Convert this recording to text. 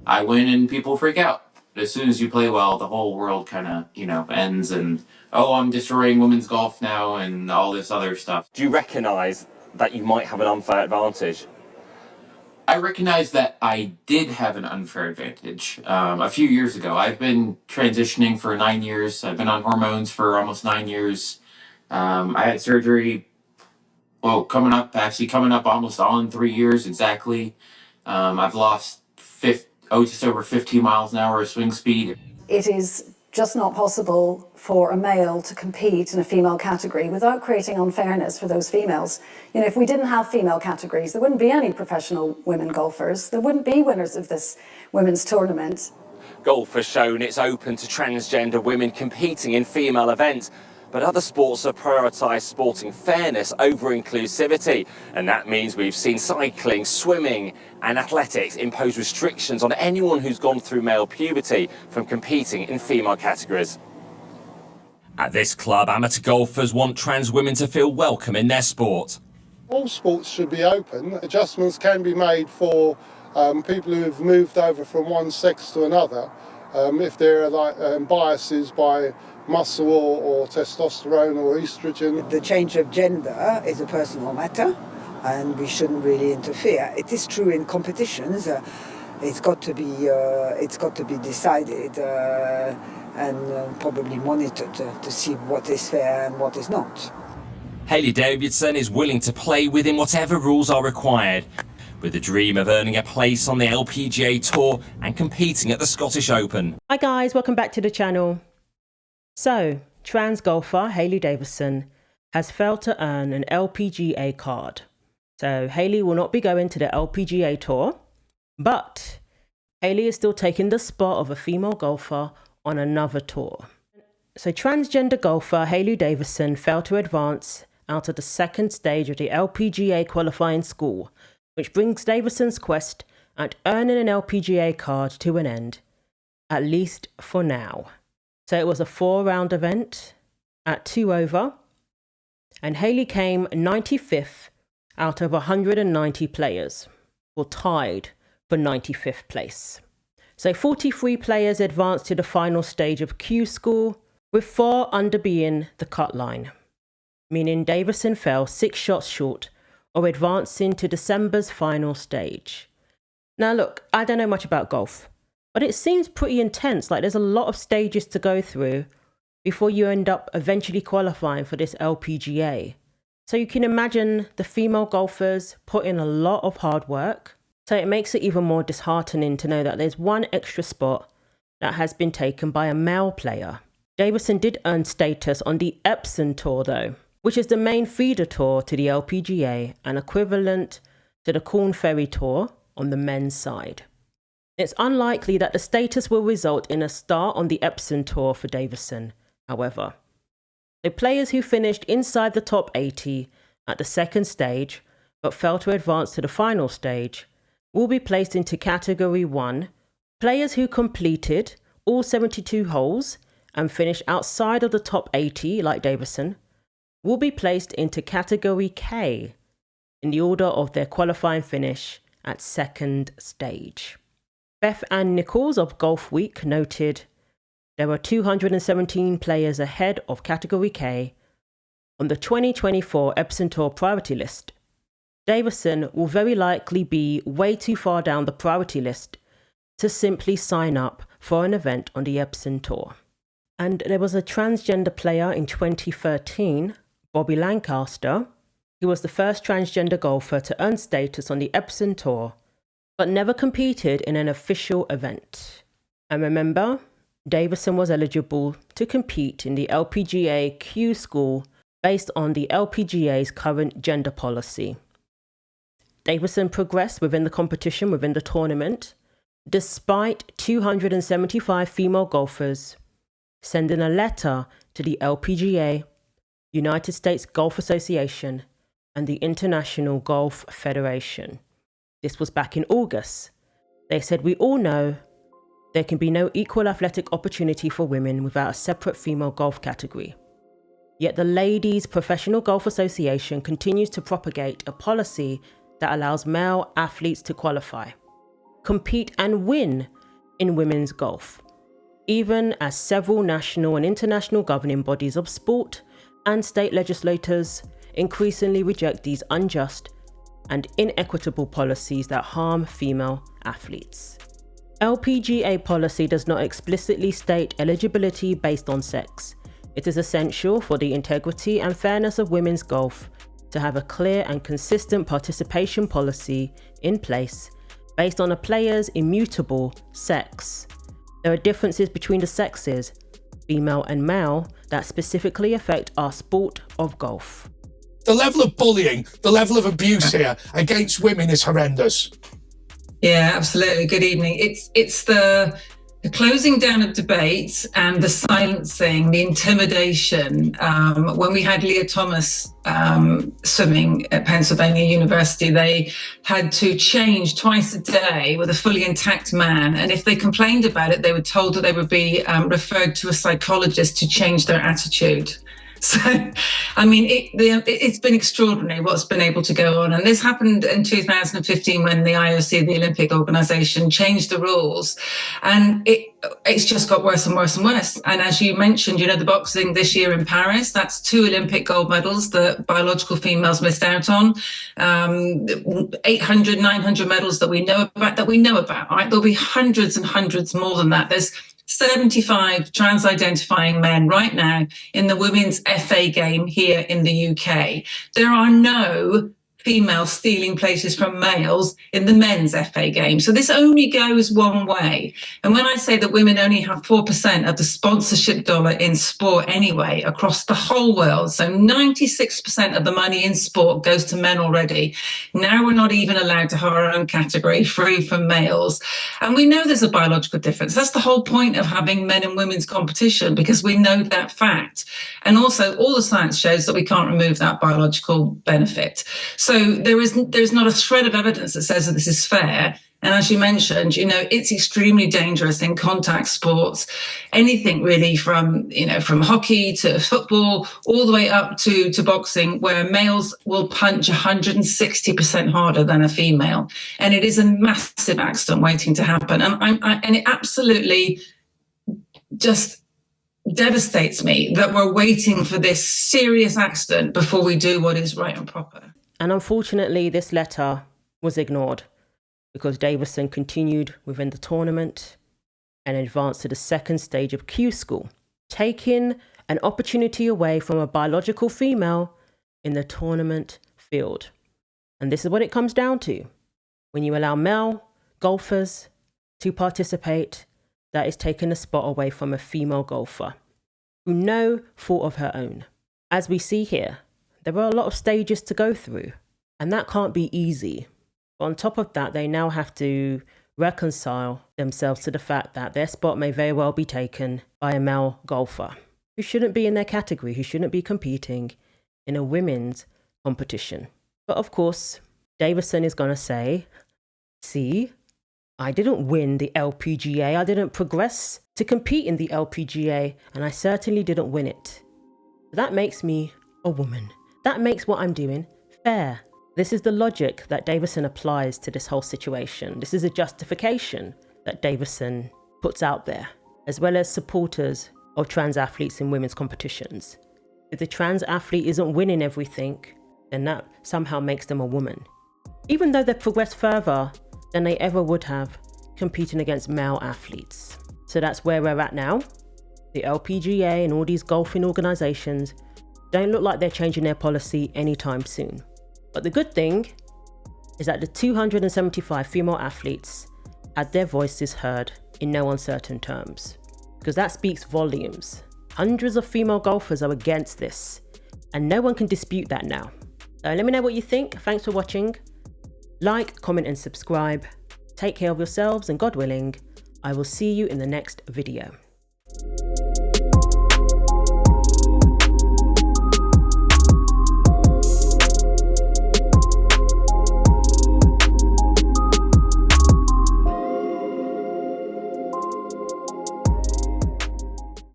I win and people freak out. As soon as you play well, the whole world kind of, ends and, oh, I'm destroying women's golf now and all this other stuff. Do you recognise that you might have an unfair advantage? I recognize that I did have an unfair advantage a few years ago. I've been transitioning for 9 years. I've been on hormones for almost 9 years. I had surgery, well, coming up almost on 3 years exactly. I've lost just over 15 miles an hour of swing speed. It is just not possible for a male to compete in a female category without creating unfairness for those females. If we didn't have female categories, there wouldn't be any professional women golfers. There wouldn't be winners of this women's tournament. Golf has shown it's open to transgender women competing in female events, but other sports have prioritised sporting fairness over inclusivity, and that means we've seen cycling, swimming and athletics impose restrictions on anyone who's gone through male puberty from competing in female categories. At this club, amateur golfers want trans women to feel welcome in their sport. All sports should be open. Adjustments can be made for people who have moved over from one sex to another, if there are biases by muscle or testosterone or estrogen. The change of gender is a personal matter and we shouldn't really interfere. It is true in competitions. It's got to be decided and probably monitored to see what is fair and what is not. Hailey Davidson is willing to play within whatever rules are required, with the dream of earning a place on the LPGA Tour and competing at the Scottish Open. Hi guys, welcome back to the channel. So, trans golfer Hailey Davidson has failed to earn an LPGA card. So Hailey will not be going to the LPGA Tour, but Hailey is still taking the spot of a female golfer on another tour. So transgender golfer Hailey Davidson failed to advance out of the second stage of the LPGA Qualifying School, which brings Davidson's quest at earning an LPGA card to an end, at least for now. So it was a 4-round event at 2 over, and Hailey came 95th out of 190 players, or tied for 95th place. So 43 players advanced to the final stage of Q School, with 4 under being the cut line, meaning Davidson fell 6 shots short of advancing to December's final stage. Now look, I don't know much about golf, but it seems pretty intense, like there's a lot of stages to go through before you end up eventually qualifying for this LPGA. So you can imagine the female golfers put in a lot of hard work. So it makes it even more disheartening to know that there's one extra spot that has been taken by a male player. Davidson did earn status on the Epson Tour though, which is the main feeder tour to the LPGA and equivalent to the Corn Ferry Tour on the men's side. It's unlikely that the status will result in a start on the Epson Tour for Davidson, however. The players who finished inside the top 80 at the second stage but failed to advance to the final stage will be placed into Category 1. Players who completed all 72 holes and finished outside of the top 80, like Davidson, will be placed into Category K in the order of their qualifying finish at second stage. Beth Ann Nichols of Golf Week noted there were 217 players ahead of Category K on the 2024 Epson Tour priority list. Davidson will very likely be way too far down the priority list to simply sign up for an event on the Epson Tour. And there was a transgender player in 2013, Bobby Lancaster, who was the first transgender golfer to earn status on the Epson Tour, but never competed in an official event. And remember, Davidson was eligible to compete in the LPGA Q School based on the LPGA's current gender policy. Davidson progressed within the competition within the tournament, despite 275 female golfers sending a letter to the LPGA, United States Golf Association, and the International Golf Federation. This was back in August. They said, "We all know there can be no equal athletic opportunity for women without a separate female golf category." Yet the Ladies Professional Golf Association continues to propagate a policy that allows male athletes to qualify. compete and win in women's golf, even as several national and international governing bodies of sport and state legislators increasingly reject these unjust and inequitable policies that harm female athletes. LPGA policy does not explicitly state eligibility based on sex. It is essential for the integrity and fairness of women's golf to have a clear and consistent participation policy in place based on a player's immutable sex. There are differences between the sexes, female and male, that specifically affect our sport of golf. The level of bullying, the level of abuse here against women is horrendous. Yeah, absolutely. Good evening. It's the closing down of debates and the silencing, the intimidation. When we had Leah Thomas swimming at Pennsylvania University, they had to change twice a day with a fully intact man. And if they complained about it, they were told that they would be referred to a psychologist to change their attitude. So, I mean, it's been extraordinary what's been able to go on. And this happened in 2015 when the IOC, the Olympic organization, changed the rules. And it's just got worse and worse and worse. And as you mentioned, you know, the boxing this year in Paris, that's 2 Olympic gold medals that biological females missed out on. 800, 900 medals that we know about, right? There'll be hundreds and hundreds more than that. There's 75 trans-identifying men right now in the women's FA game here in the UK. There are no females stealing places from males in the men's FA game. So this only goes one way. And when I say that women only have 4% of the sponsorship dollar in sport anyway, across the whole world, so 96% of the money in sport goes to men already. Now we're not even allowed to have our own category, free from males. And we know there's a biological difference. That's the whole point of having men and women's competition, because we know that fact. And also all the science shows that we can't remove that biological benefit. So there's not a shred of evidence that says that this is fair. And as you mentioned, you know, it's extremely dangerous in contact sports, anything really from hockey to football, all the way up to boxing, where males will punch 160% harder than a female. And it is a massive accident waiting to happen. And it absolutely just devastates me that we're waiting for this serious accident before we do what is right and proper. And unfortunately, this letter was ignored because Davidson continued within the tournament and advanced to the second stage of Q School, taking an opportunity away from a biological female in the tournament field. And this is what it comes down to. When you allow male golfers to participate, that is taking a spot away from a female golfer through no fault of her own. As we see here, there are a lot of stages to go through, and that can't be easy. But on top of that, they now have to reconcile themselves to the fact that their spot may very well be taken by a male golfer who shouldn't be in their category, who shouldn't be competing in a women's competition. But of course, Davidson is going to say, see, I didn't win the LPGA, I didn't progress to compete in the LPGA, and I certainly didn't win it. That makes me a woman. That makes what I'm doing fair. This is the logic that Davidson applies to this whole situation. This is a justification that Davidson puts out there, as well as supporters of trans athletes in women's competitions. If the trans athlete isn't winning everything, then that somehow makes them a woman, even though they've progressed further than they ever would have competing against male athletes. So that's where we're at now. The LPGA and all these golfing organizations don't look like they're changing their policy anytime soon. But the good thing is that the 275 female athletes had their voices heard in no uncertain terms, because that speaks volumes. Hundreds of female golfers are against this, and no one can dispute that now. So let me know what you think. Thanks for watching. Like, comment and subscribe. Take care of yourselves, and God willing, I will see you in the next video.